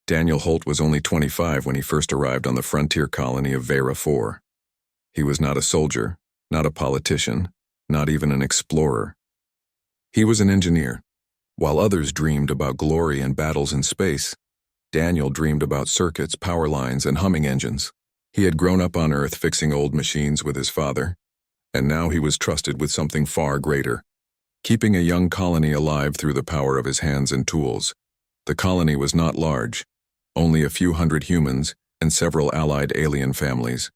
Daniel Holt was only 25 when he first arrived on the frontier colony of Vera 4. He was not a soldier, not a politician, not even an explorer. He was an engineer. While others dreamed about glory and battles in space, Daniel dreamed about circuits, power lines, and humming engines. He had grown up on Earth fixing old machines with his father, and now he was trusted with something far greater, keeping a young colony alive through the power of his hands and tools. The colony was not large, only a few hundred humans and several allied alien families.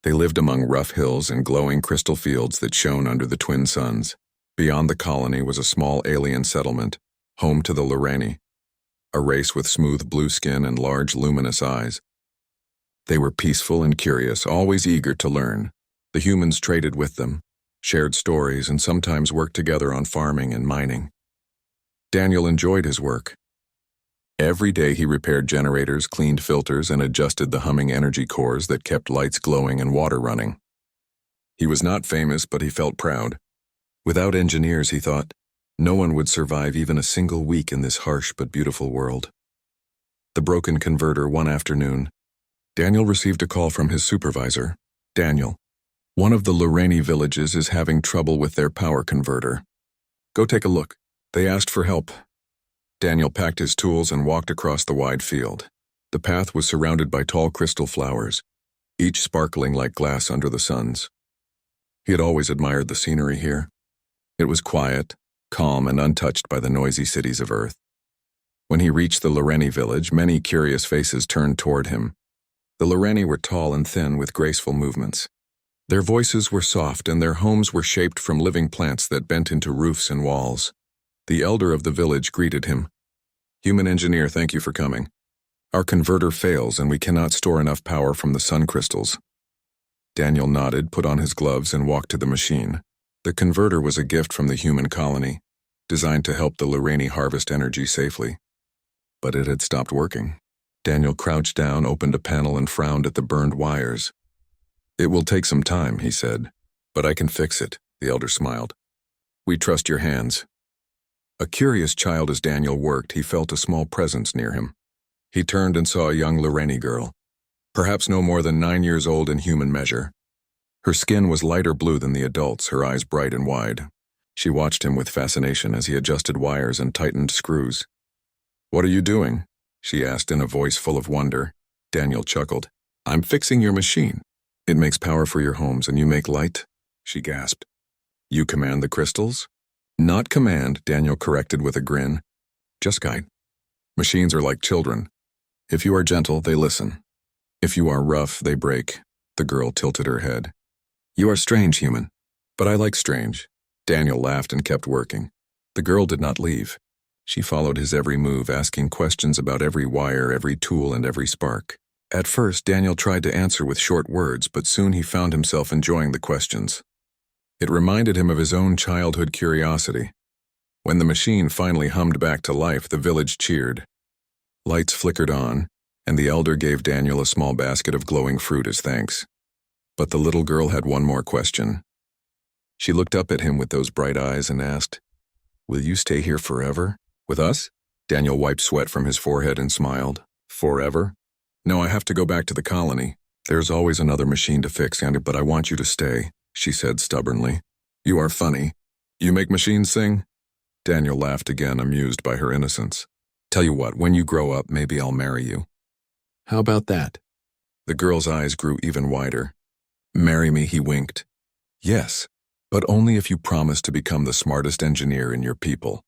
They lived among rough hills and glowing crystal fields that shone under the twin suns. Beyond the colony was a small alien settlement, home to the Lorani, a race with smooth blue skin and large luminous eyes. They were peaceful and curious, always eager to learn. The humans traded with them, shared stories, and sometimes worked together on farming and mining. Daniel enjoyed his work. Every day he repaired generators, cleaned filters, and adjusted the humming energy cores that kept lights glowing and water running. He was not famous, but he felt proud. Without engineers, he thought, no one would survive even a single week in this harsh but beautiful world. The broken converter one afternoon. Daniel received a call from his supervisor. Daniel, one of the Lorani villages is having trouble with their power converter. Go take a look. They asked for help. Daniel packed his tools and walked across the wide field. The path was surrounded by tall crystal flowers, each sparkling like glass under the suns. He had always admired the scenery here. It was quiet, calm, and untouched by the noisy cities of Earth. When he reached the Lorani village, many curious faces turned toward him. The Lorani were tall and thin with graceful movements. Their voices were soft and their homes were shaped from living plants that bent into roofs and walls. The elder of the village greeted him. Human engineer, thank you for coming. Our converter fails and we cannot store enough power from the sun crystals. Daniel nodded, put on his gloves, and walked to the machine. The converter was a gift from the human colony, designed to help the Lorani harvest energy safely. But it had stopped working. Daniel crouched down, opened a panel, and frowned at the burned wires. It will take some time, he said. But I can fix it, the elder smiled. We trust your hands. A curious child as Daniel worked, he felt a small presence near him. He turned and saw a young Lorani girl, perhaps no more than 9 years old in human measure. Her skin was lighter blue than the adults, her eyes bright and wide. She watched him with fascination as he adjusted wires and tightened screws. What are you doing? She asked in a voice full of wonder. Daniel chuckled. I'm fixing your machine. It makes power for your homes and you make light? She gasped. You command the crystals? Not command, Daniel corrected with a grin. Just guide. Machines are like children. If you are gentle, they listen. If you are rough, they break. The girl tilted her head. You are strange, human. But I like strange. Daniel laughed and kept working. The girl did not leave. She followed his every move, asking questions about every wire, every tool, and every spark. At first, Daniel tried to answer with short words, but soon he found himself enjoying the questions. It reminded him of his own childhood curiosity. When the machine finally hummed back to life, the village cheered. Lights flickered on, and the elder gave Daniel a small basket of glowing fruit as thanks. But the little girl had one more question. She looked up at him with those bright eyes and asked, Will you stay here forever? With us? Daniel wiped sweat from his forehead and smiled. Forever? No, I have to go back to the colony. There's always another machine to fix, but I want you to stay, she said stubbornly. You are funny. You make machines sing? Daniel laughed again, amused by her innocence. Tell you what, when you grow up, maybe I'll marry you. How about that? The girl's eyes grew even wider. Marry me, he winked. Yes, but only if you promise to become the smartest engineer in your people.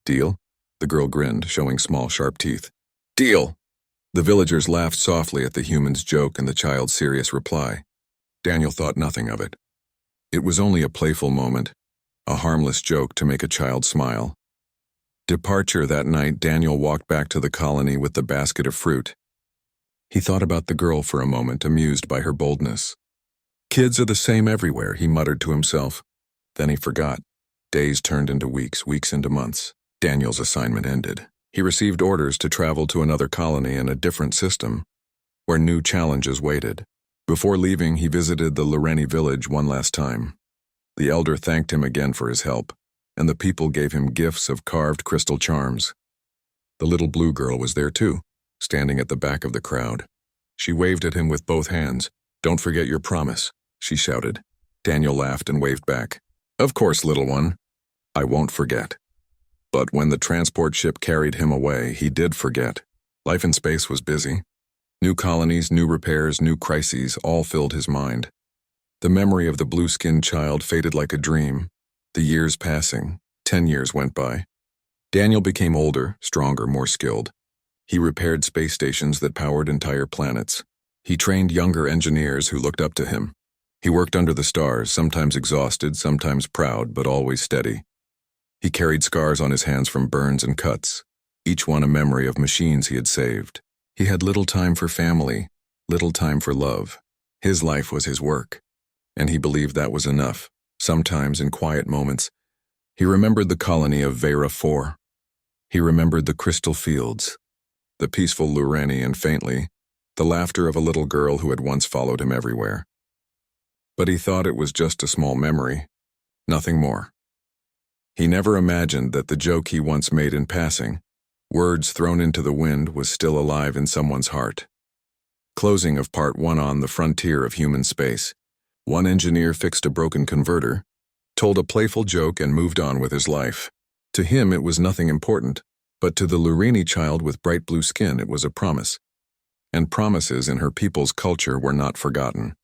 Deal? The girl grinned, showing small, sharp teeth. Deal! The villagers laughed softly at the human's joke and the child's serious reply. Daniel thought nothing of it. It was only a playful moment, a harmless joke to make a child smile. Departure that night, Daniel walked back to the colony with the basket of fruit. He thought about the girl for a moment, amused by her boldness. Kids are the same everywhere, he muttered to himself. Then he forgot. Days turned into weeks, weeks into months. Daniel's assignment ended. He received orders to travel to another colony in a different system, where new challenges waited. Before leaving, he visited the Lorani village one last time. The elder thanked him again for his help, and the people gave him gifts of carved crystal charms. The little blue girl was there too. standing at the back of the crowd. She waved at him with both hands. "Don't forget your promise," she shouted. Daniel laughed and waved back. "Of course, little one. I won't forget." But when the transport ship carried him away, he did forget. Life in space was busy. New colonies, new repairs, new crises all filled his mind. The memory of the blue-skinned child faded like a dream. The years passing, 10 years went by. Daniel became older, stronger, more skilled. He repaired space stations that powered entire planets. He trained younger engineers who looked up to him. He worked under the stars, sometimes exhausted, sometimes proud, but always steady. He carried scars on his hands from burns and cuts, each one a memory of machines he had saved. He had little time for family, little time for love. His life was his work, and he believed that was enough. Sometimes, in quiet moments, he remembered the colony of Vera 4. He remembered the crystal fields, the peaceful Lurani, and faintly, the laughter of a little girl who had once followed him everywhere. But he thought it was just a small memory, nothing more. He never imagined that the joke he once made in passing, words thrown into the wind, was still alive in someone's heart. Closing of Part 1 on the frontier of human space. One engineer fixed a broken converter, told a playful joke, and moved on with his life. To him it was nothing important, but to the Lurini child with bright blue skin it was a promise. And promises in her people's culture were not forgotten.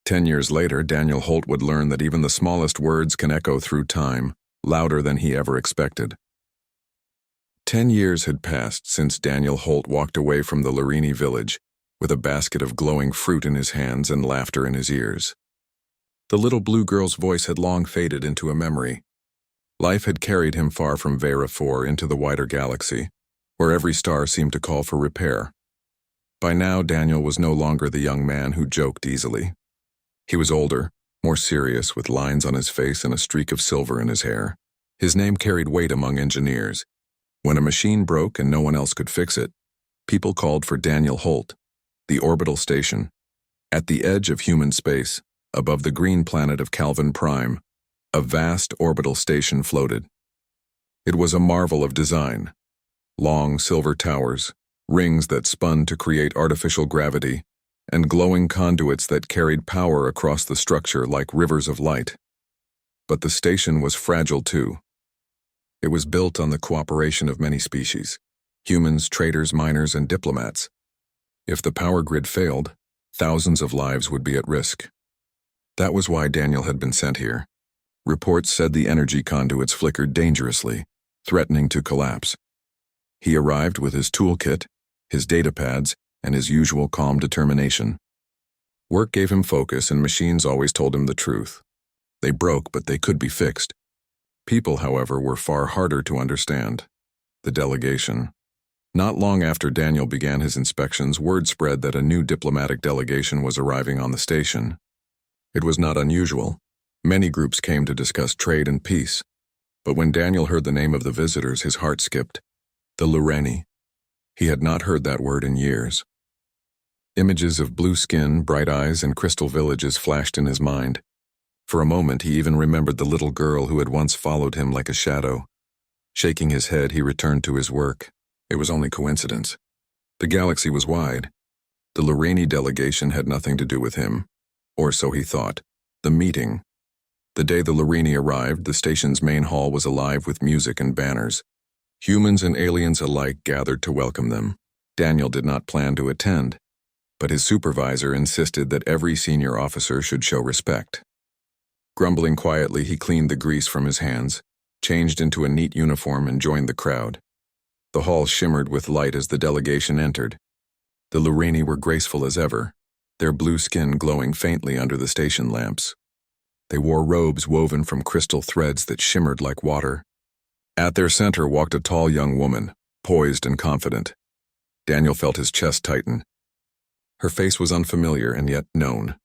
10 years later, Daniel Holt would learn that even the smallest words can echo through time, louder than he ever expected. 10 years had passed since Daniel Holt walked away from the Lurini village, with a basket of glowing fruit in his hands and laughter in his ears. The little blue girl's voice had long faded into a memory. Life had carried him far from Vera 4 into the wider galaxy, where every star seemed to call for repair. By now, Daniel was no longer the young man who joked easily. He was older, more serious, with lines on his face and a streak of silver in his hair. His name carried weight among engineers. When a machine broke and no one else could fix it, people called for Daniel Holt. The orbital station, at the edge of human space, above the green planet of Calvin Prime, a vast orbital station floated. It was a marvel of design. Long silver towers, rings that spun to create artificial gravity, and glowing conduits that carried power across the structure like rivers of light. But the station was fragile too. It was built on the cooperation of many species: humans, traders, miners, and diplomats. If the power grid failed, thousands of lives would be at risk. That was why Daniel had been sent here. Reports said the energy conduits flickered dangerously, threatening to collapse. He arrived with his toolkit, his data pads, and his usual calm determination. Work gave him focus, and machines always told him the truth. They broke, but they could be fixed. People, however, were far harder to understand. The delegation. Not long after Daniel began his inspections, word spread that a new diplomatic delegation was arriving on the station. It was not unusual. Many groups came to discuss trade and peace. But when Daniel heard the name of the visitors, his heart skipped. The Lurani. He had not heard that word in years. Images of blue skin, bright eyes, and crystal villages flashed in his mind. For a moment, he even remembered the little girl who had once followed him like a shadow. Shaking his head, he returned to his work. It was only coincidence. The galaxy was wide. The Lurani delegation had nothing to do with him. Or so he thought. The meeting. The day the Lurani arrived, the station's main hall was alive with music and banners. Humans and aliens alike gathered to welcome them. Daniel did not plan to attend, but his supervisor insisted that every senior officer should show respect. Grumbling quietly, he cleaned the grease from his hands, changed into a neat uniform, and joined the crowd. The hall shimmered with light as the delegation entered. The Lurani were graceful as ever, their blue skin glowing faintly under the station lamps. They wore robes woven from crystal threads that shimmered like water. At their center walked a tall young woman, poised and confident. Daniel felt his chest tighten. Her face was unfamiliar and yet known.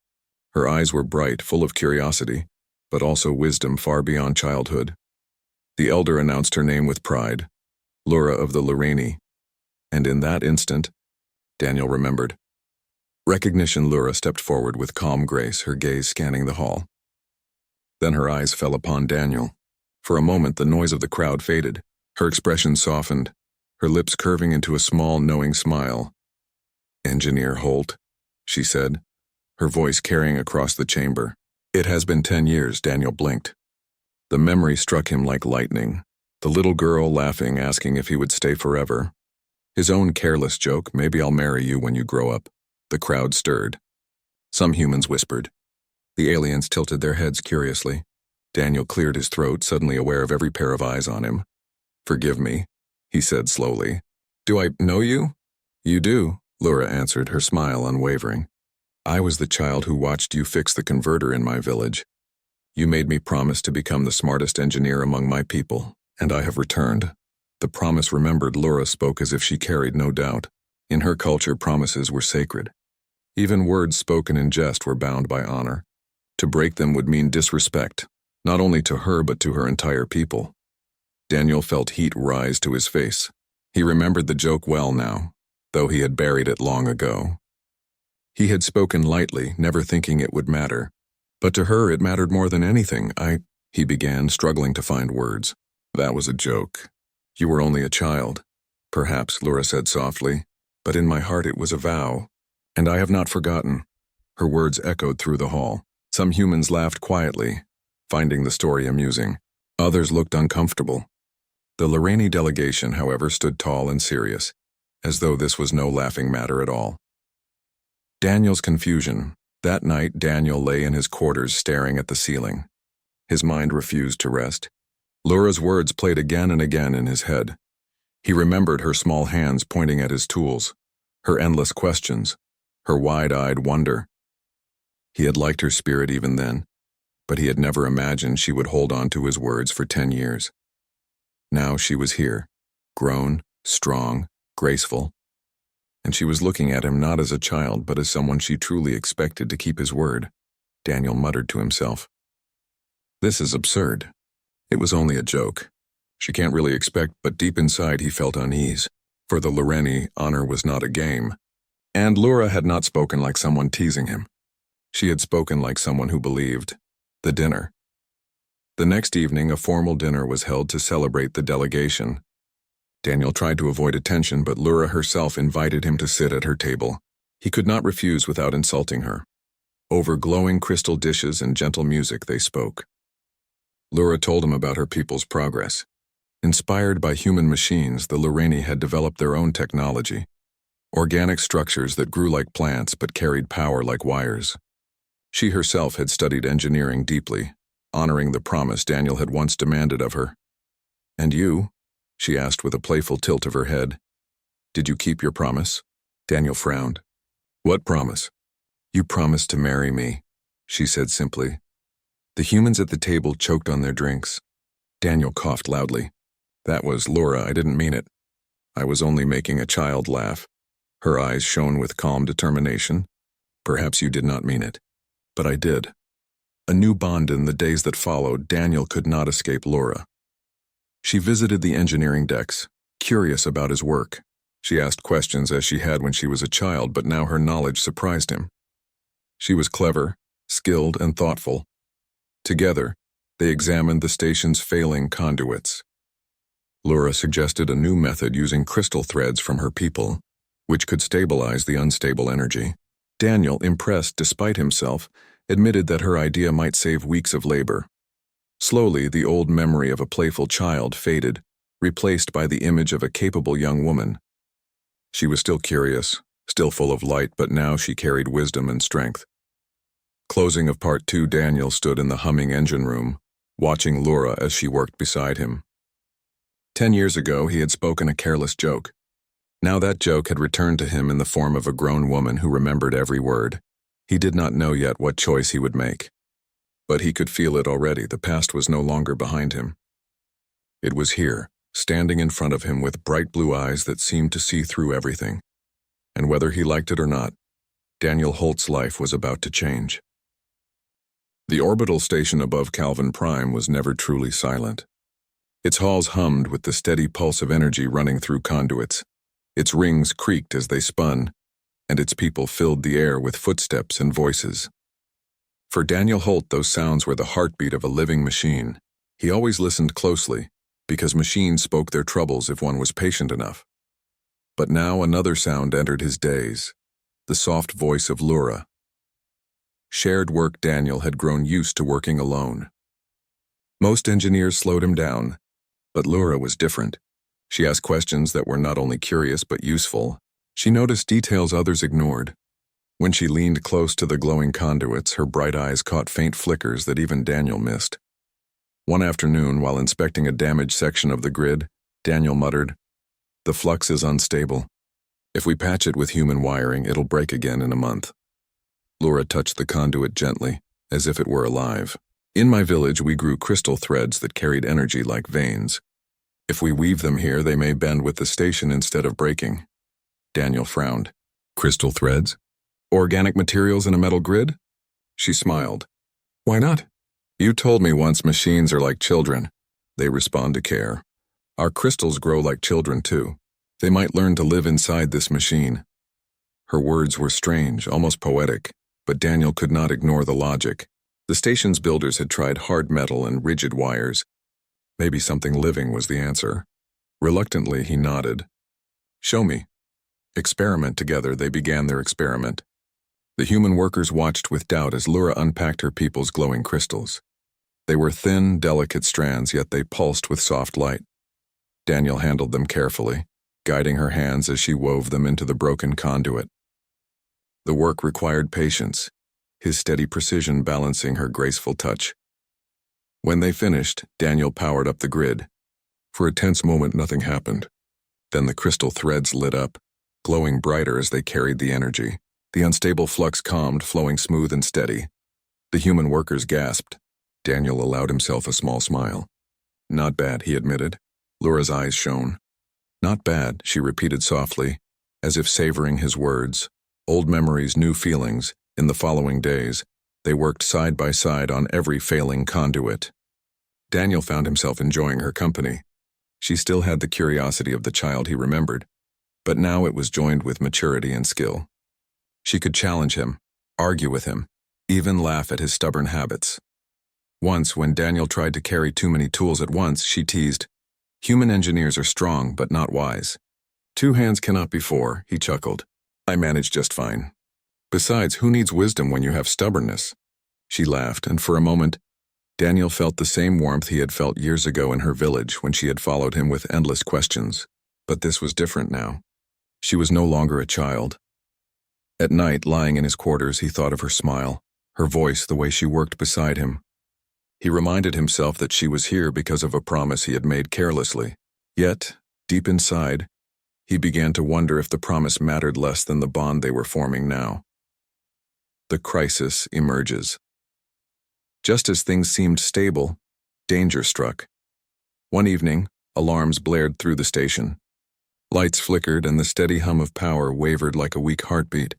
Her eyes were bright, full of curiosity, but also wisdom far beyond childhood. The elder announced her name with pride, Lura of the Lurani, and in that instant, Daniel remembered. Recognition. Lura stepped forward with calm grace, her gaze scanning the hall. Then her eyes fell upon Daniel. For a moment, the noise of the crowd faded. Her expression softened, her lips curving into a small, knowing smile. "Engineer Holt," she said, her voice carrying across the chamber. "It has been 10 years, Daniel blinked. The memory struck him like lightning. The little girl laughing, asking if he would stay forever. His own careless joke, "Maybe I'll marry you when you grow up." The crowd stirred. Some humans whispered. The aliens tilted their heads curiously. Daniel cleared his throat, suddenly aware of every pair of eyes on him. "Forgive me," he said slowly. "Do I know you?" "You do," Laura answered, her smile unwavering. "I was the child who watched you fix the converter in my village. You made me promise to become the smartest engineer among my people, and I have returned." The promise remembered. Laura spoke as if she carried no doubt. In her culture, promises were sacred. Even words spoken in jest were bound by honor. To break them would mean disrespect, not only to her but to her entire people. Daniel felt heat rise to his face. He remembered the joke well now, though he had buried it long ago. He had spoken lightly, never thinking it would matter. But to her it mattered more than anything. He began, struggling to find words. "That was a joke. You were only a child." "Perhaps," Laura said softly, "but in my heart it was a vow. And I have not forgotten." Her words echoed through the hall. Some humans laughed quietly, finding the story amusing. Others looked uncomfortable. The Lorraine delegation, however, stood tall and serious, as though this was no laughing matter at all. Daniel's confusion. That night, Daniel lay in his quarters staring at the ceiling. His mind refused to rest. Laura's words played again and again in his head. He remembered her small hands pointing at his tools, her endless questions, her wide-eyed wonder. He had liked her spirit even then, but he had never imagined she would hold on to his words for 10 years. Now she was here, grown, strong, graceful, and she was looking at him not as a child but as someone she truly expected to keep his word. Daniel muttered to himself, "This is absurd. It was only a joke. She can't really expect," but deep inside he felt unease. For the Lorraine, honor was not a game. And Laura had not spoken like someone teasing him. She had spoken like someone who believed. The dinner. The next evening, a formal dinner was held to celebrate the delegation. Daniel tried to avoid attention, but Laura herself invited him to sit at her table. He could not refuse without insulting her. Over glowing crystal dishes and gentle music they spoke. Laura told him about her people's progress. Inspired by human machines, the Lorraine had developed their own technology. Organic structures that grew like plants but carried power like wires. She herself had studied engineering deeply, honoring the promise Daniel had once demanded of her. "And you?" she asked with a playful tilt of her head. "Did you keep your promise?" Daniel frowned. "What promise?" "You promised to marry me," she said simply. The humans at the table choked on their drinks. Daniel coughed loudly. "That was Laura, I didn't mean it. I was only making a child laugh." Her eyes shone with calm determination. "Perhaps you did not mean it, but I did." A new bond in the days that followed. Daniel could not escape Laura. She visited the engineering decks, curious about his work. She asked questions as she had when she was a child, but now her knowledge surprised him. She was clever, skilled, and thoughtful. Together, they examined the station's failing conduits. Laura suggested a new method using crystal threads from her people, which could stabilize the unstable energy. Daniel, impressed despite himself, admitted that her idea might save weeks of labor. Slowly, the old memory of a playful child faded, replaced by the image of a capable young woman. She was still curious, still full of light, but now she carried wisdom and strength. Closing of Part 2. Daniel stood in the humming engine room, watching Laura as she worked beside him. 10 years ago, he had spoken a careless joke. Now that joke had returned to him in the form of a grown woman who remembered every word. He did not know yet what choice he would make. But he could feel it already. The past was no longer behind him. It was here, standing in front of him with bright blue eyes that seemed to see through everything. And whether he liked it or not, Daniel Holt's life was about to change. The orbital station above Calvin Prime was never truly silent. Its halls hummed with the steady pulse of energy running through conduits. Its rings creaked as they spun, and its people filled the air with footsteps and voices. For Daniel Holt, those sounds were the heartbeat of a living machine. He always listened closely, because machines spoke their troubles if one was patient enough. But now another sound entered his days, the soft voice of Laura. Shared work. Daniel had grown used to working alone. Most engineers slowed him down, but Laura was different. She asked questions that were not only curious but useful. She noticed details others ignored. When she leaned close to the glowing conduits, her bright eyes caught faint flickers that even Daniel missed. One afternoon, while inspecting a damaged section of the grid, Daniel muttered, "The flux is unstable. If we patch it with human wiring, it'll break again in a month." Laura touched the conduit gently, as if it were alive. "In my village, we grew crystal threads that carried energy like veins. If we weave them here, they may bend with the station instead of breaking." Daniel frowned. "Crystal threads? Organic materials in a metal grid?" She smiled. "Why not? You told me once machines are like children. They respond to care. Our crystals grow like children too. They might learn to live inside this machine." Her words were strange, almost poetic, but Daniel could not ignore the logic. The station's builders had tried hard metal and rigid wires. Maybe something living was the answer. Reluctantly, he nodded. "Show me." Experiment together, they began their experiment. The human workers watched with doubt as Laura unpacked her people's glowing crystals. They were thin, delicate strands, yet they pulsed with soft light. Daniel handled them carefully, guiding her hands as she wove them into the broken conduit. The work required patience, his steady precision balancing her graceful touch. When they finished, Daniel powered up the grid. For a tense moment, nothing happened. Then the crystal threads lit up, glowing brighter as they carried the energy. The unstable flux calmed, flowing smooth and steady. The human workers gasped. Daniel allowed himself a small smile. "Not bad," he admitted. Laura's eyes shone. "Not bad," she repeated softly, as if savoring his words. Old memories, new feelings. In the following days, they worked side by side on every failing conduit. Daniel found himself enjoying her company. She still had the curiosity of the child he remembered, but now it was joined with maturity and skill. She could challenge him, argue with him, even laugh at his stubborn habits. Once, when Daniel tried to carry too many tools at once, she teased, "Human engineers are strong but not wise." "Two hands cannot be four," he chuckled. "I manage just fine. Besides, who needs wisdom when you have stubbornness?" She laughed, and for a moment, Daniel felt the same warmth he had felt years ago in her village when she had followed him with endless questions. But this was different now. She was no longer a child. At night, lying in his quarters, he thought of her smile, her voice, the way she worked beside him. He reminded himself that she was here because of a promise he had made carelessly. Yet, deep inside, he began to wonder if the promise mattered less than the bond they were forming now. The crisis emerges. Just as things seemed stable, danger struck. One evening, alarms blared through the station. Lights flickered and the steady hum of power wavered like a weak heartbeat.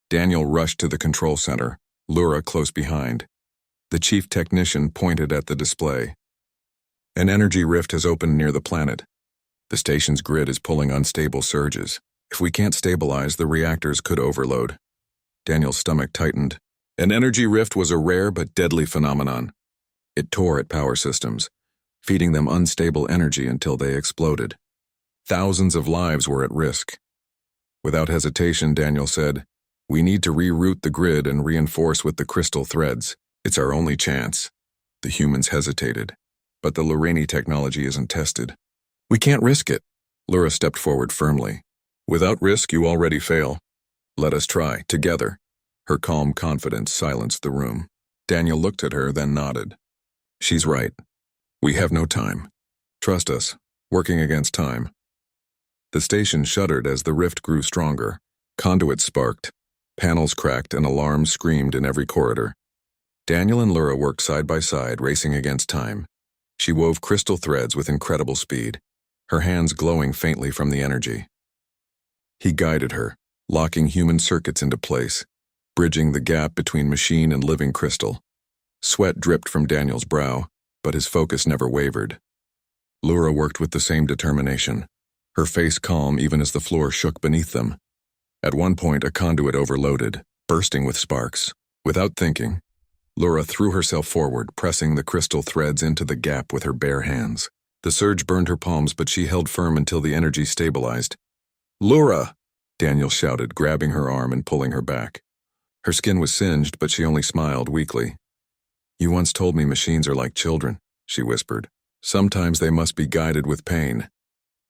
Daniel rushed to the control center, Laura close behind. The chief technician pointed at the display. "An energy rift has opened near the planet. The station's grid is pulling unstable surges. If we can't stabilize, the reactors could overload." Daniel's stomach tightened. An energy rift was a rare but deadly phenomenon. It tore at power systems, feeding them unstable energy until they exploded. Thousands of lives were at risk. Without hesitation, Daniel said, "We need to reroute the grid and reinforce with the crystal threads. It's our only chance." The humans hesitated. "But the Lorraine technology isn't tested." "We can't risk it." Laura stepped forward firmly. "Without risk, you already fail. Let us try, together." Her calm confidence silenced the room. Daniel looked at her, then nodded. "She's right. We have no time. Trust us, working against time." The station shuddered as the rift grew stronger. Conduits sparked, panels cracked, and alarms screamed in every corridor. Daniel and Laura worked side by side, racing against time. She wove crystal threads with incredible speed, her hands glowing faintly from the energy. He guided her, locking human circuits into place, bridging the gap between machine and living crystal. Sweat dripped from Daniel's brow, but his focus never wavered. Laura worked with the same determination, her face calm even as the floor shook beneath them. At one point, a conduit overloaded, bursting with sparks. Without thinking, Laura threw herself forward, pressing the crystal threads into the gap with her bare hands. The surge burned her palms, but she held firm until the energy stabilized. "Lura!" Daniel shouted, grabbing her arm and pulling her back. Her skin was singed, but she only smiled weakly. "You once told me machines are like children," she whispered. "Sometimes they must be guided with pain."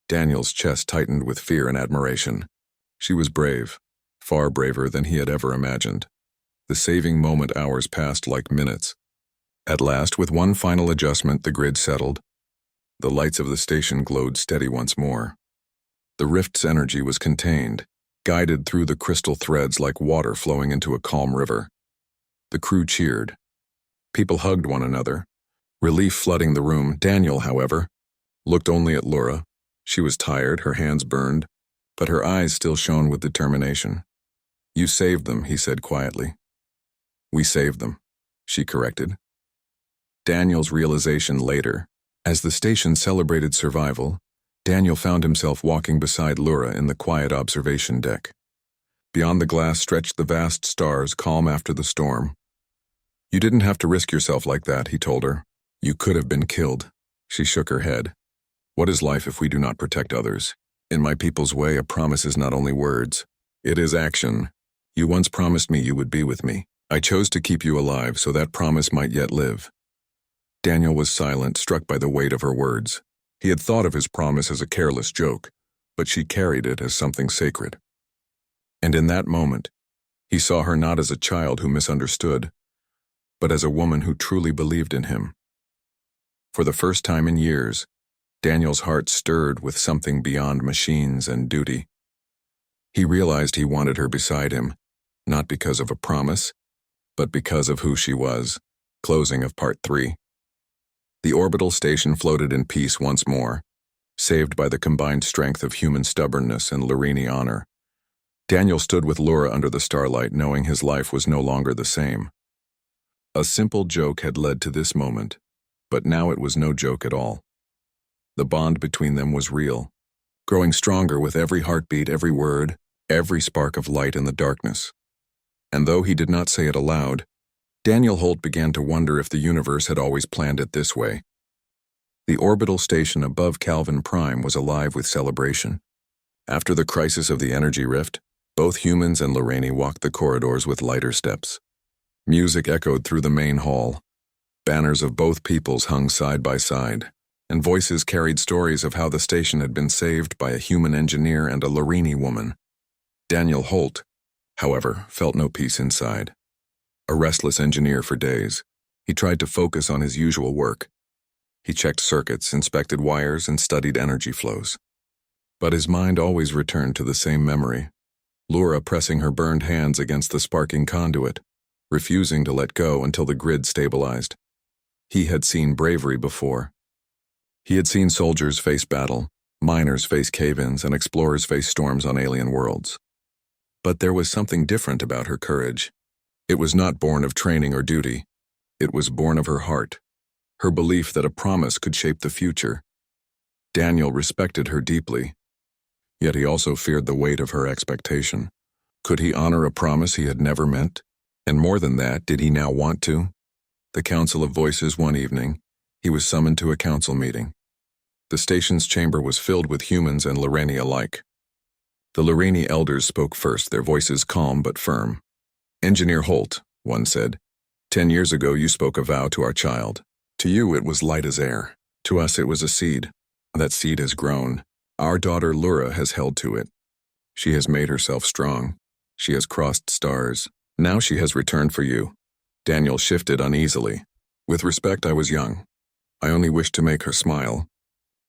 Daniel's chest tightened with fear and admiration. She was brave, far braver than he had ever imagined. The saving moment hours passed like minutes. At last, with one final adjustment, the grid settled. The lights of the station glowed steady once more. The rift's energy was contained, guided through the crystal threads like water flowing into a calm river. The crew cheered. People hugged one another, relief flooding the room. Daniel, however, looked only at Lura. She was tired, her hands burned, but her eyes still shone with determination. "You saved them," he said quietly. "We saved them," she corrected. Daniel's realization later. As the station celebrated survival, Daniel found himself walking beside Lura in the quiet observation deck. Beyond the glass stretched the vast stars, calm after the storm. "You didn't have to risk yourself like that," he told her. "You could have been killed." She shook her head. "What is life if we do not protect others? In my people's way, a promise is not only words. It is action. You once promised me you would be with me. I chose to keep you alive so that promise might yet live." Daniel was silent, struck by the weight of her words. He had thought of his promise as a careless joke, but she carried it as something sacred. And in that moment, he saw her not as a child who misunderstood, but as a woman who truly believed in him. For the first time in years, Daniel's heart stirred with something beyond machines and duty. He realized he wanted her beside him, not because of a promise, but because of who she was. Closing of Part 3. The orbital station floated in peace once more, saved by the combined strength of human stubbornness and Lurini honor. Daniel stood with Lura under the starlight, knowing his life was no longer the same. A simple joke had led to this moment, but now it was no joke at all. The bond between them was real, growing stronger with every heartbeat, every word, every spark of light in the darkness. And though he did not say it aloud, Daniel Holt began to wonder if the universe had always planned it this way. The orbital station above Calvin Prime was alive with celebration. After the crisis of the energy rift, both humans and Lorraine walked the corridors with lighter steps. Music echoed through the main hall. Banners of both peoples hung side by side, and voices carried stories of how the station had been saved by a human engineer and a Lorraine woman. Daniel Holt, however, felt no peace inside. A restless engineer for days, he tried to focus on his usual work. He checked circuits, inspected wires, and studied energy flows. But his mind always returned to the same memory, Lura pressing her burned hands against the sparking conduit, refusing to let go until the grid stabilized. He had seen bravery before. He had seen soldiers face battle, miners face cave-ins, and explorers face storms on alien worlds. But there was something different about her courage. It was not born of training or duty. It was born of her heart, her belief that a promise could shape the future. Daniel respected her deeply, yet he also feared the weight of her expectation. Could he honor a promise he had never meant? And more than that, did he now want to? The Council of Voices one evening, he was summoned to a council meeting. The station's chamber was filled with humans and Lorraine alike. The Lorraine elders spoke first, their voices calm but firm. "Engineer Holt," one said, 10 years ago you spoke a vow to our child. To you it was light as air. To us it was a seed. That seed has grown. Our daughter Lura has held to it. She has made herself strong. She has crossed stars. Now she has returned for you." Daniel shifted uneasily. "With respect, I was young. I only wished to make her smile.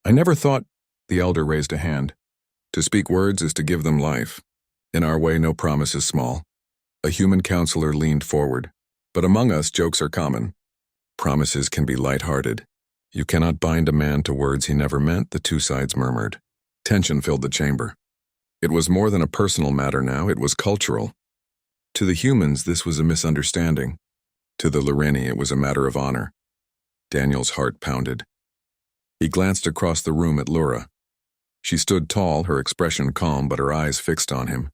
I never thought—" The elder raised a hand. "To speak words is to give them life. In our way, no promise is small." A human counselor leaned forward. "But among us, jokes are common. Promises can be light-hearted. You cannot bind a man to words he never meant," the two sides murmured. Tension filled the chamber. It was more than a personal matter now, it was cultural. To the humans, this was a misunderstanding. To the Lorraine, it was a matter of honor. Daniel's heart pounded. He glanced across the room at Lura. She stood tall, her expression calm, but her eyes fixed on him.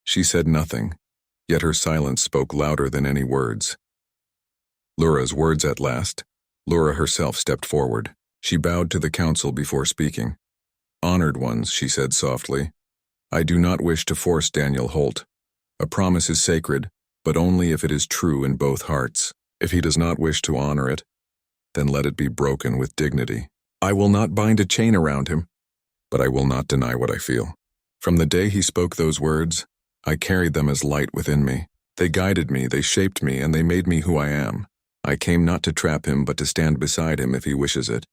She said nothing, yet her silence spoke louder than any words. Lura's words at last. Lura herself stepped forward. She bowed to the council before speaking. "Honored ones," she said softly, I do not wish to force Daniel Holt. A promise is sacred, but only if it is true in both hearts. If he does not wish to honor it, then let it be broken with dignity. I will not bind a chain around him, but I will not deny what I feel. From the day he spoke those words, I carried them as light within me. They guided me, they shaped me, and they made me who I am. I came not to trap him, but to stand beside him if he wishes it.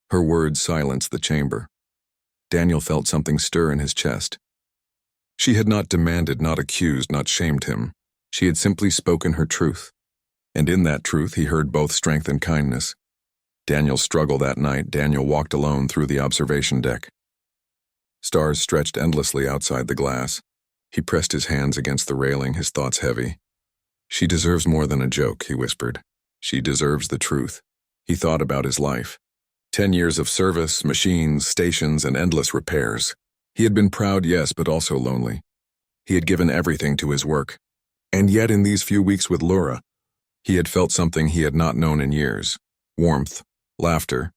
Her words silenced the chamber. Daniel felt something stir in his chest. She had not demanded, not accused, not shamed him. She had simply spoken her truth. And in that truth he heard both strength and kindness. Daniel struggled that night. Daniel walked alone through the observation deck. Stars stretched endlessly outside the glass. He pressed his hands against the railing, his thoughts heavy. She deserves more than a joke, he whispered. She deserves the truth. He thought about his life. 10 years of service, machines, stations, and endless repairs. He had been proud, yes, but also lonely. He had given everything to his work. And yet in these few weeks with Laura, he had felt something he had not known in years. Warmth, laughter,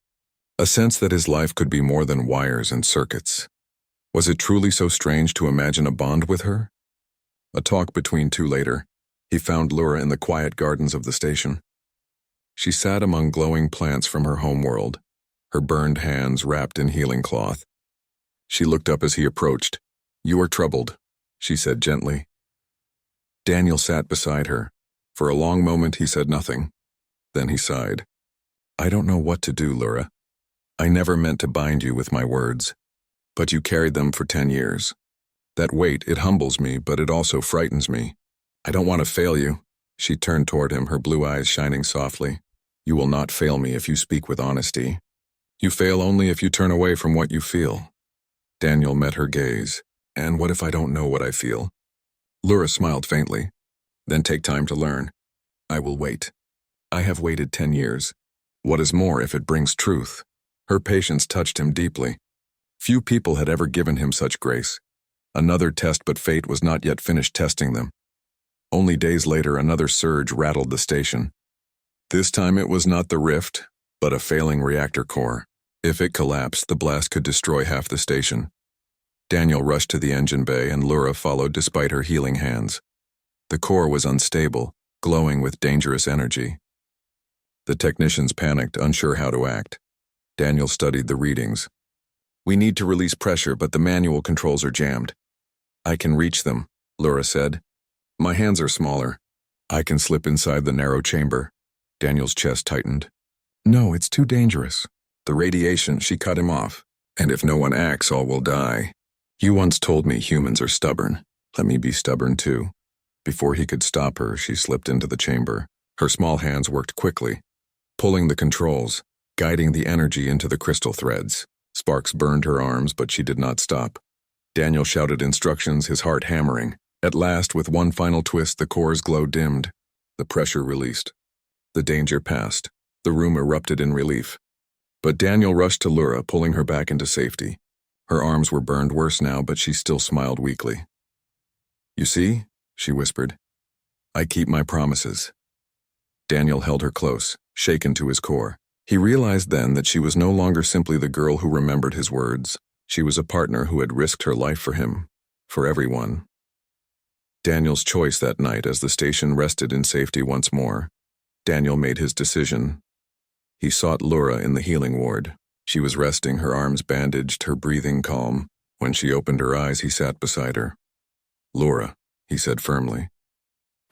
a sense that his life could be more than wires and circuits. Was it truly so strange to imagine a bond with her? A talk between two later, he found Laura in the quiet gardens of the station. She sat among glowing plants from her home world, her burned hands wrapped in healing cloth. She looked up as he approached. "You are troubled," she said gently. Daniel sat beside her. For a long moment he said nothing. Then he sighed. "I don't know what to do, Laura. I never meant to bind you with my words. But you carried them for 10 years. That weight, it humbles me, but it also frightens me. I don't want to fail you." She turned toward him, her blue eyes shining softly. "You will not fail me if you speak with honesty. You fail only if you turn away from what you feel." Daniel met her gaze. "And what if I don't know what I feel?" Laura smiled faintly. "Then take time to learn. I will wait. I have waited 10 years. What is more if it brings truth?" Her patience touched him deeply. Few people had ever given him such grace. Another test, but fate was not yet finished testing them. Only days later, another surge rattled the station. This time it was not the rift, but a failing reactor core. If it collapsed, the blast could destroy half the station. Daniel rushed to the engine bay, and Laura followed despite her healing hands. The core was unstable, glowing with dangerous energy. The technicians panicked, unsure how to act. Daniel studied the readings. "We need to release pressure, but the manual controls are jammed." "I can reach them," Laura said. "My hands are smaller. I can slip inside the narrow chamber." Daniel's chest tightened. "No, it's too dangerous. The radiation," she cut him off. "And if no one acts, all will die. You once told me humans are stubborn. Let me be stubborn too." Before he could stop her, she slipped into the chamber. Her small hands worked quickly, pulling the controls, guiding the energy into the crystal threads. Sparks burned her arms, but she did not stop. Daniel shouted instructions, his heart hammering. At last, with one final twist, the core's glow dimmed. The pressure released. The danger passed. The room erupted in relief. But Daniel rushed to Laura, pulling her back into safety. Her arms were burned worse now, but she still smiled weakly. "You see," she whispered, "I keep my promises." Daniel held her close, shaken to his core. He realized then that she was no longer simply the girl who remembered his words. She was a partner who had risked her life for him, for everyone. Daniel's choice that night, as the station rested in safety once more. Daniel made his decision. He sought Laura in the healing ward. She was resting, her arms bandaged, her breathing calm. When she opened her eyes, he sat beside her. "Laura," he said firmly,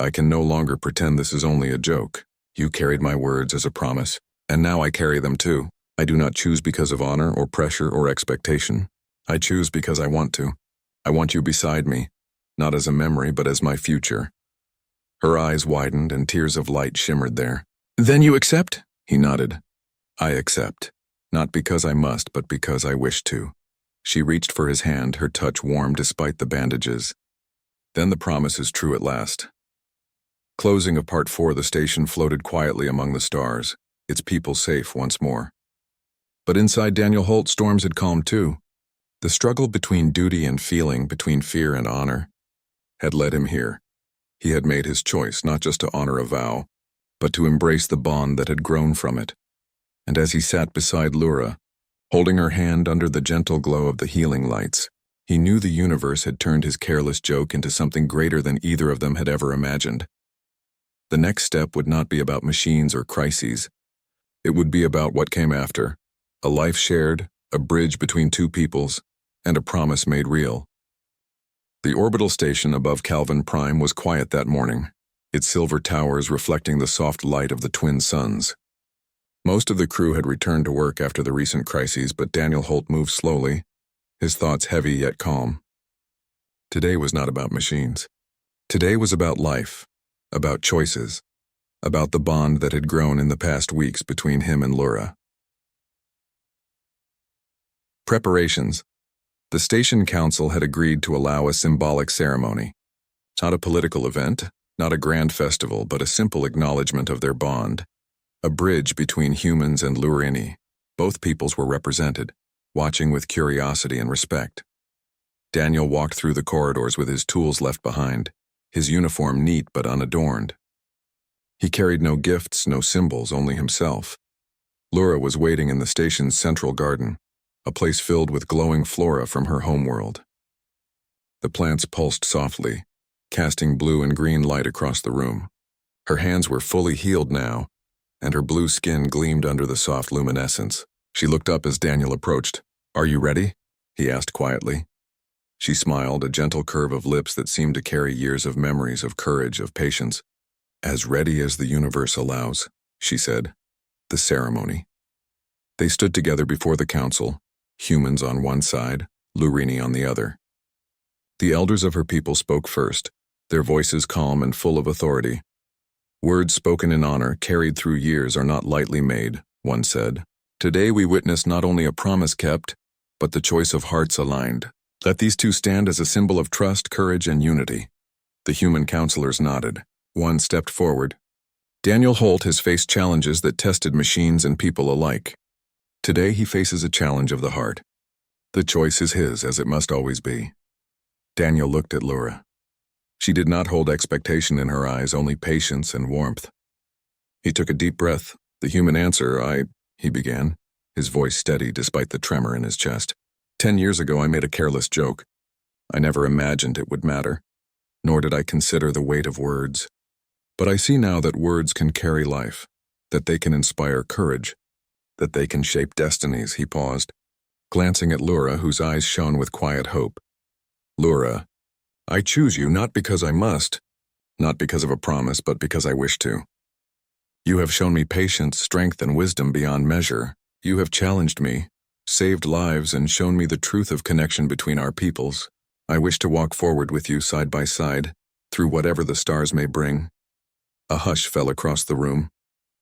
"I can no longer pretend this is only a joke. You carried my words as a promise. And now I carry them too. I do not choose because of honor or pressure or expectation. I choose because I want to. I want you beside me, not as a memory, but as my future." Her eyes widened and tears of light shimmered there. "Then you accept?" He nodded. "I accept. Not because I must, but because I wish to." She reached for his hand, her touch warm despite the bandages. Then the promise is true at last. Closing of Part 4, the station floated quietly among the stars, its people safe once more. But inside Daniel Holt, storms had calmed too. The struggle between duty and feeling, between fear and honor, had led him here. He had made his choice, not just to honor a vow, but to embrace the bond that had grown from it. And as he sat beside Laura, holding her hand under the gentle glow of the healing lights, He knew the universe had turned his careless joke into something greater than either of them had ever imagined. The next step would not be about machines or crises. It would be about what came after, a life shared, a bridge between two peoples, and a promise made real. The orbital station above Calvin Prime was quiet that morning, its silver towers reflecting the soft light of the twin suns. Most of the crew had returned to work after the recent crises, but Daniel Holt moved slowly, his thoughts heavy yet calm. Today was not about machines. Today was about life, about choices, about the bond that had grown in the past weeks between him and Laura. Preparations. The station council had agreed to allow a symbolic ceremony. Not a political event, not a grand festival, but a simple acknowledgement of their bond. A bridge between humans and Lurini. Both peoples were represented, watching with curiosity and respect. Daniel walked through the corridors with his tools left behind, his uniform neat but unadorned. He carried no gifts, no symbols, only himself. Laura was waiting in the station's central garden, a place filled with glowing flora from her homeworld. The plants pulsed softly, casting blue and green light across the room. Her hands were fully healed now, and her blue skin gleamed under the soft luminescence. She looked up as Daniel approached. "Are you ready?" he asked quietly. She smiled, a gentle curve of lips that seemed to carry years of memories of courage, of patience. "As ready as the universe allows," she said. The ceremony. They stood together before the council, humans on one side, Lurini on the other. The elders of her people spoke first, their voices calm and full of authority. "Words spoken in honor, carried through years, are not lightly made," one said. "Today we witness not only a promise kept, but the choice of hearts aligned. Let these two stand as a symbol of trust, courage, and unity." The human counselors nodded. One stepped forward. Daniel Holt has faced challenges that tested machines and people alike. Today he faces a challenge of the heart. The choice is his, as it must always be. Daniel looked at Laura. She did not hold expectation in her eyes, only patience and warmth. He took a deep breath. "The human answer, he began, his voice steady despite the tremor in his chest. 10 years ago I made a careless joke. I never imagined it would matter, nor did I consider the weight of words. But I see now that words can carry life, that they can inspire courage, that they can shape destinies." He paused, glancing at Laura, whose eyes shone with quiet hope. "Laura, I choose you not because I must, not because of a promise, but because I wish to. You have shown me patience, strength, and wisdom beyond measure. You have challenged me, saved lives, and shown me the truth of connection between our peoples. I wish to walk forward with you side by side, through whatever the stars may bring." A hush fell across the room.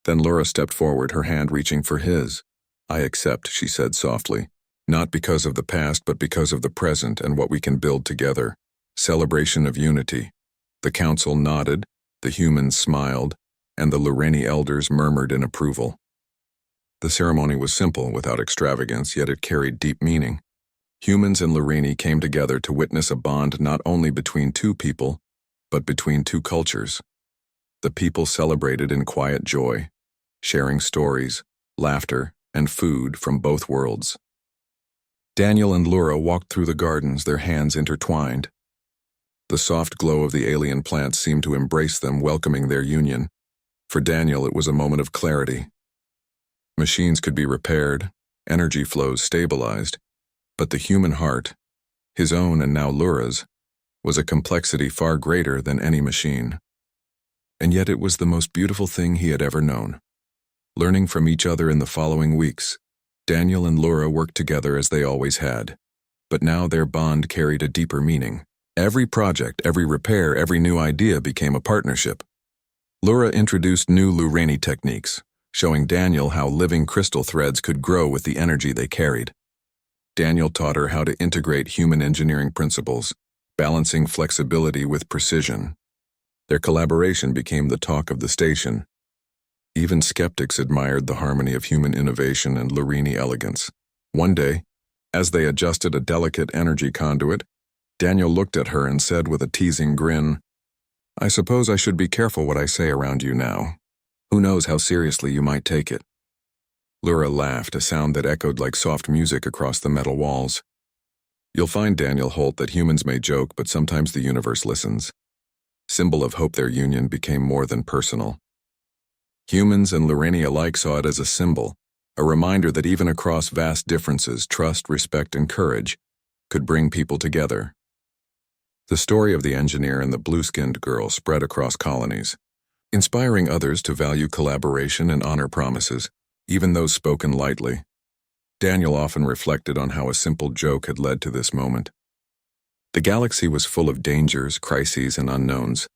Then Laura stepped forward, her hand reaching for his. "I accept," she said softly, "not because of the past, but because of the present and what we can build together. Celebration of unity." The council nodded, the humans smiled, and the Lurini elders murmured in approval. The ceremony was simple, without extravagance, yet it carried deep meaning. Humans and Lurini came together to witness a bond not only between two people, but between two cultures. The people celebrated in quiet joy, sharing stories, laughter, and food from both worlds. Daniel and Laura walked through the gardens, their hands intertwined. The soft glow of the alien plants seemed to embrace them, welcoming their union. For Daniel, it was a moment of clarity. Machines could be repaired, energy flows stabilized, but the human heart, his own and now Laura's, was a complexity far greater than any machine. And yet it was the most beautiful thing he had ever known. Learning from each other in the following weeks, Daniel and Laura worked together as they always had. But now their bond carried a deeper meaning. Every project, every repair, every new idea became a partnership. Laura introduced new Lurini techniques, showing Daniel how living crystal threads could grow with the energy they carried. Daniel taught her how to integrate human engineering principles, balancing flexibility with precision. Their collaboration became the talk of the station. Even skeptics admired the harmony of human innovation and Lurini elegance. One day, as they adjusted a delicate energy conduit, Daniel looked at her and said with a teasing grin, "I suppose I should be careful what I say around you now. Who knows how seriously you might take it?" Laura laughed, a sound that echoed like soft music across the metal walls. You'll find, Daniel Holt, that humans may joke, but sometimes the universe listens. Symbol of hope, their union became more than personal. Humans and Lorraine alike saw it as a symbol, a reminder that even across vast differences, trust, respect, and courage could bring people together. The story of the engineer and the blue-skinned girl spread across colonies, inspiring others to value collaboration and honor promises, even those spoken lightly. Daniel often reflected on how a simple joke had led to this moment. The galaxy was full of dangers, crises, and unknowns,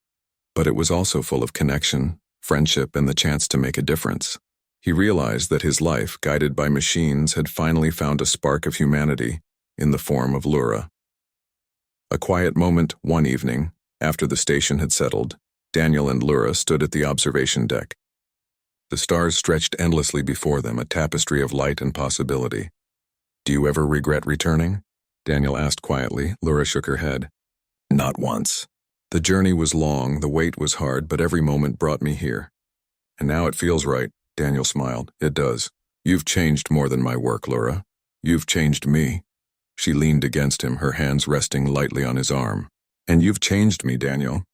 but it was also full of connection, friendship, and the chance to make a difference. He realized that his life, guided by machines, had finally found a spark of humanity in the form of Lura. A quiet moment one evening, after the station had settled, Daniel and Lura stood at the observation deck. The stars stretched endlessly before them, a tapestry of light and possibility. "Do you ever regret returning?" Daniel asked quietly. Lura shook her head. "Not once. The journey was long, the wait was hard, but every moment brought me here. And now it feels right," Daniel smiled. "It does. You've changed more than my work, Lura. You've changed me." She leaned against him, her hands resting lightly on his arm. "And you've changed me, Daniel.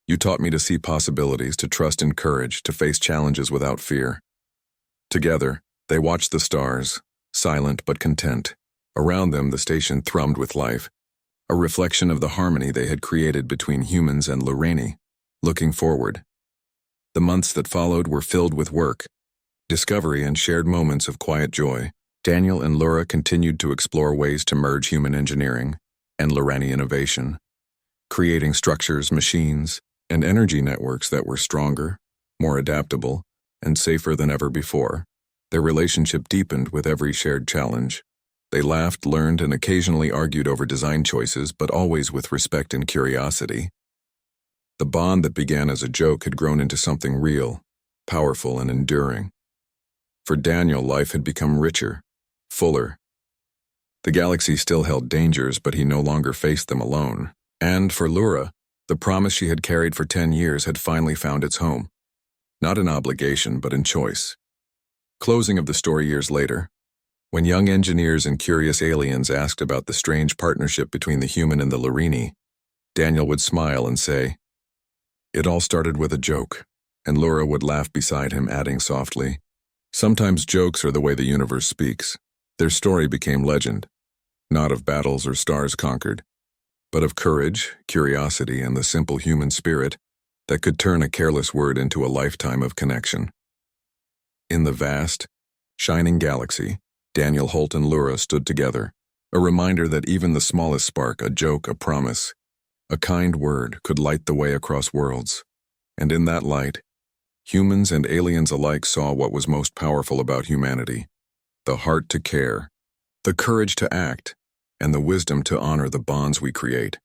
You taught me to see possibilities, to trust in courage, to face challenges without fear." Together, they watched the stars, silent but content. Around them, the station thrummed with life, a reflection of the harmony they had created between humans and Lorraine. Looking forward, the months that followed were filled with work, discovery, and shared moments of quiet joy. Daniel and Lura continued to explore ways to merge human engineering and Lorraine innovation, creating structures, machines, and energy networks that were stronger, more adaptable, and safer than ever before. Their relationship deepened with every shared challenge. They laughed, learned, and occasionally argued over design choices, but always with respect and curiosity. The bond that began as a joke had grown into something real, powerful, and enduring. For Daniel, life had become richer, fuller. The galaxy still held dangers, but he no longer faced them alone. And for Lura, the promise she had carried for 10 years had finally found its home. Not in obligation, but in choice. Closing of the story years later, when young engineers and curious aliens asked about the strange partnership between the human and the Lorraine, Daniel would smile and say, "It all started with a joke," and Lura would laugh beside him, adding softly, "Sometimes jokes are the way the universe speaks." Their story became legend, not of battles or stars conquered, but of courage, curiosity, and the simple human spirit that could turn a careless word into a lifetime of connection. In the vast, shining galaxy, Daniel Holt and Lura stood together, a reminder that even the smallest spark, a joke, a promise, a kind word, could light the way across worlds. And in that light, humans and aliens alike saw what was most powerful about humanity: the heart to care, the courage to act, and the wisdom to honor the bonds we create.